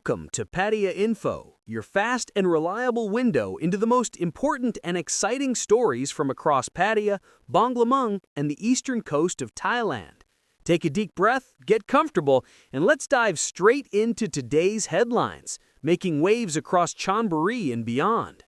Welcome to Pattaya Info, your fast and reliable window into the most important and exciting stories from across Pattaya, Banglamung, and the eastern coast of Thailand. Take a deep breath, get comfortable, and let's dive straight into today's headlines, making waves across Chonburi and beyond.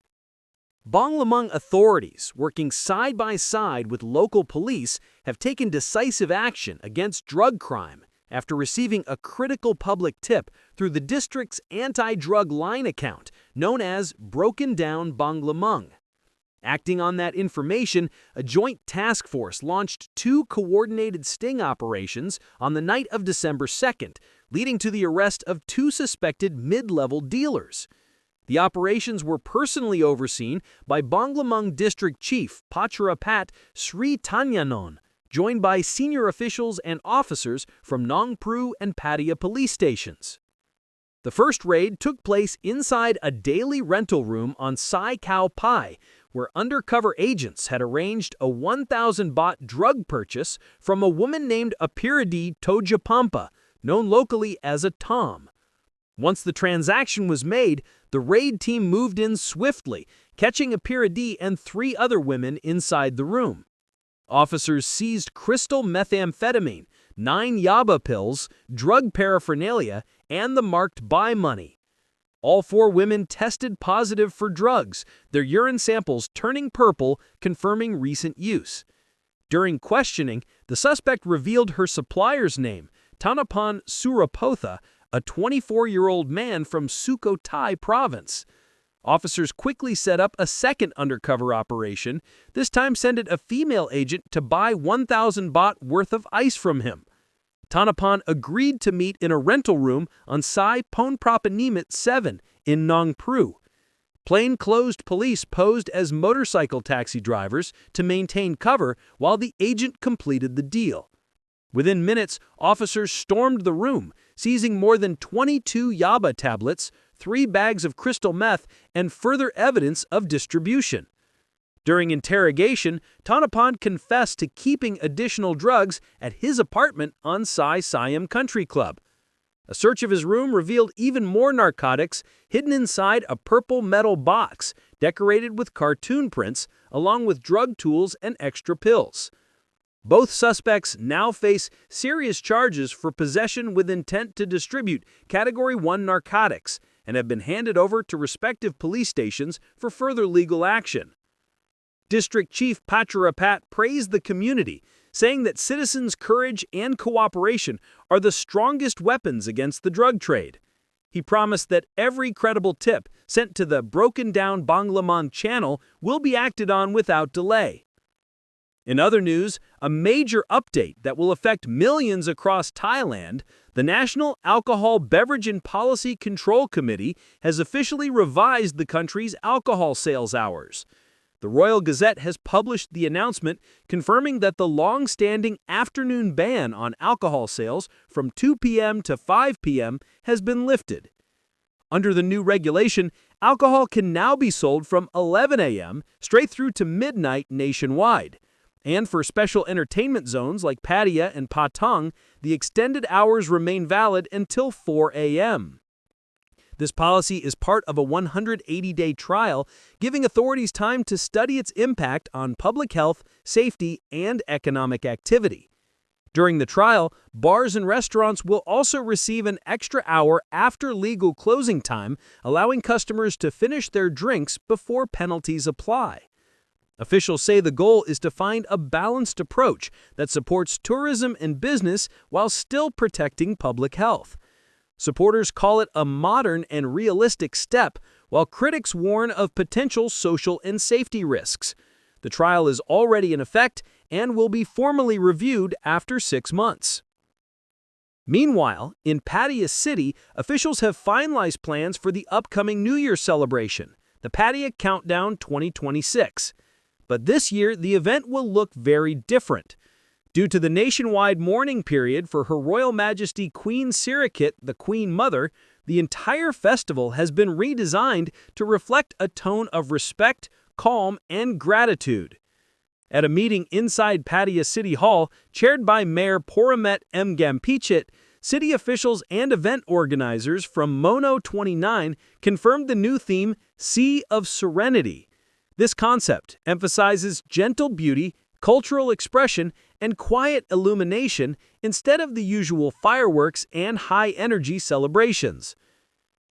Banglamung authorities, working side by side with local police, have taken decisive action against drug crime after receiving a critical public tip through the district's anti-drug line account, known as Broken Down Banglamung. Acting on that information, a joint task force launched 2 coordinated sting operations on the night of December 2nd, leading to the arrest of 2 suspected mid-level dealers. The operations were personally overseen by Banglamung District Chief Pattaya Sri Tanyanon, joined by senior officials and officers from Nong Pru and Pattaya police stations. The first raid took place inside a daily rental room on Sai Khao Pai, where undercover agents had arranged a 1,000 baht drug purchase from a woman named Apiridi Tojapampa, known locally as a Tom. Once the transaction was made, the raid team moved in swiftly, catching Apiridi and 3 other women inside the room. Officers seized crystal methamphetamine, 9 yaba pills, drug paraphernalia, and the marked buy money. All 4 women tested positive for drugs, their urine samples turning purple, confirming recent use. During questioning, the suspect revealed her supplier's name, Tanapan Surapotha, a 24-year-old man from Sukhothai province. Officers quickly set up a second undercover operation, this time sending a female agent to buy 1,000 baht worth of ice from him. Tanapan agreed to meet in a rental room on Sai Ponprapanimit 7 in Nong Pru. Plainclothes police posed as motorcycle taxi drivers to maintain cover while the agent completed the deal. Within minutes, officers stormed the room, seizing more than 22 yaba tablets, 3 bags of crystal meth, and further evidence of distribution. During interrogation, Tanapan confessed to keeping additional drugs at his apartment on Sai Siam Country Club. A search of his room revealed even more narcotics hidden inside a purple metal box decorated with cartoon prints, along with drug tools and extra pills. Both suspects now face serious charges for possession with intent to distribute Category 1 narcotics and have been handed over to respective police stations for further legal action. District Chief Pattaya praised the community, saying that citizens' courage and cooperation are the strongest weapons against the drug trade. He promised that every credible tip sent to the Broken Down Banglamung channel will be acted on without delay. In other news, a major update that will affect millions across Thailand, the National Alcohol Beverage and Policy Control Committee has officially revised the country's alcohol sales hours. The Royal Gazette has published the announcement confirming that the long-standing afternoon ban on alcohol sales from 2 p.m. to 5 p.m. has been lifted. Under the new regulation, alcohol can now be sold from 11 a.m. straight through to midnight nationwide. And for special entertainment zones like Pattaya and Patong, the extended hours remain valid until 4 a.m. This policy is part of a 180-day trial, giving authorities time to study its impact on public health, safety, and economic activity. During the trial, bars and restaurants will also receive an extra hour after legal closing time, allowing customers to finish their drinks before penalties apply. Officials say the goal is to find a balanced approach that supports tourism and business while still protecting public health. Supporters call it a modern and realistic step, while critics warn of potential social and safety risks. The trial is already in effect and will be formally reviewed after 6 months. Meanwhile, in Pattaya City, officials have finalized plans for the upcoming New Year celebration, the Pattaya Countdown 2026. But this year, the event will look very different. Due to the nationwide mourning period for Her Royal Majesty Queen Sirikit, the Queen Mother, the entire festival has been redesigned to reflect a tone of respect, calm, and gratitude. At a meeting inside Pattaya City Hall, chaired by Mayor Poramet M. Gampichit, city officials and event organizers from Mono 29 confirmed the new theme, Sea of Serenity. This concept emphasizes gentle beauty, cultural expression, and quiet illumination instead of the usual fireworks and high-energy celebrations.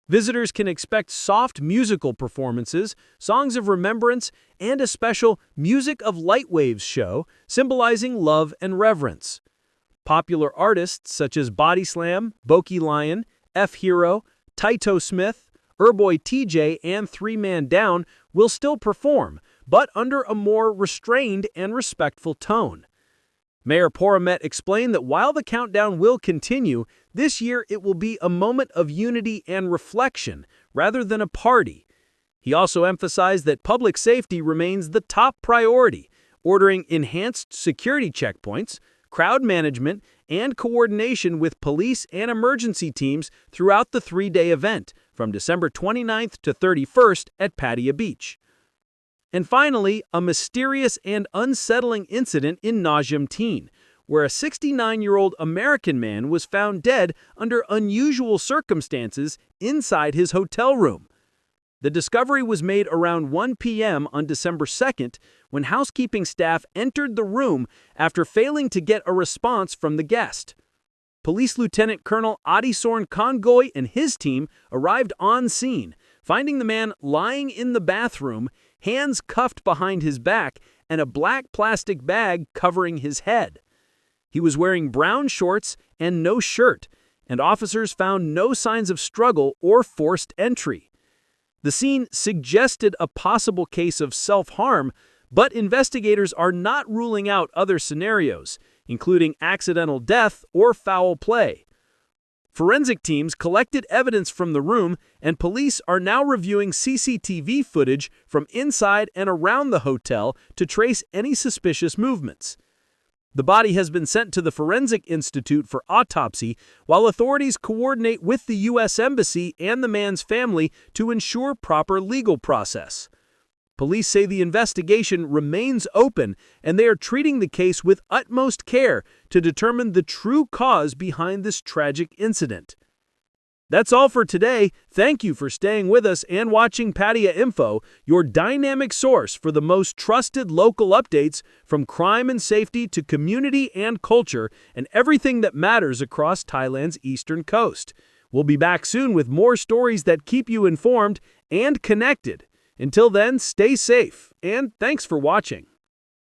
Visitors can expect soft musical performances, songs of remembrance, and a special Music of Light Waves show symbolizing love and reverence. Popular artists such as Body Slam, Boki Lion, F Hero, Taito Smith, Urboy TJ, and Three Man Down will still perform, but under a more restrained and respectful tone. Mayor Poramet explained that while the countdown will continue, this year it will be a moment of unity and reflection rather than a party. He also emphasized that public safety remains the top priority, ordering enhanced security checkpoints, crowd management, and coordination with police and emergency teams throughout the three-day event from December 29th to 31st at Pattaya Beach. And finally, a mysterious and unsettling incident in Na Jomtien, where a 69-year-old American man was found dead under unusual circumstances inside his hotel room. The discovery was made around 1 p.m. on December 2nd when housekeeping staff entered the room after failing to get a response from the guest. Police Lieutenant Colonel Adisorn Kongoy and his team arrived on scene, finding the man lying in the bathroom, hands cuffed behind his back, and a black plastic bag covering his head. He was wearing brown shorts and no shirt, and officers found no signs of struggle or forced entry. The scene suggested a possible case of self-harm, but investigators are not ruling out other scenarios, including accidental death or foul play. Forensic teams collected evidence from the room, and police are now reviewing CCTV footage from inside and around the hotel to trace any suspicious movements. The body has been sent to the Forensic Institute for autopsy, while authorities coordinate with the U.S. Embassy and the man's family to ensure proper legal process. Police say the investigation remains open, and they are treating the case with utmost care to determine the true cause behind this tragic incident. That's all for today. Thank you for staying with us and watching Pattaya Info, your dynamic source for the most trusted local updates from crime and safety to community and culture and everything that matters across Thailand's eastern coast. We'll be back soon with more stories that keep you informed and connected. Until then, stay safe, and thanks for watching.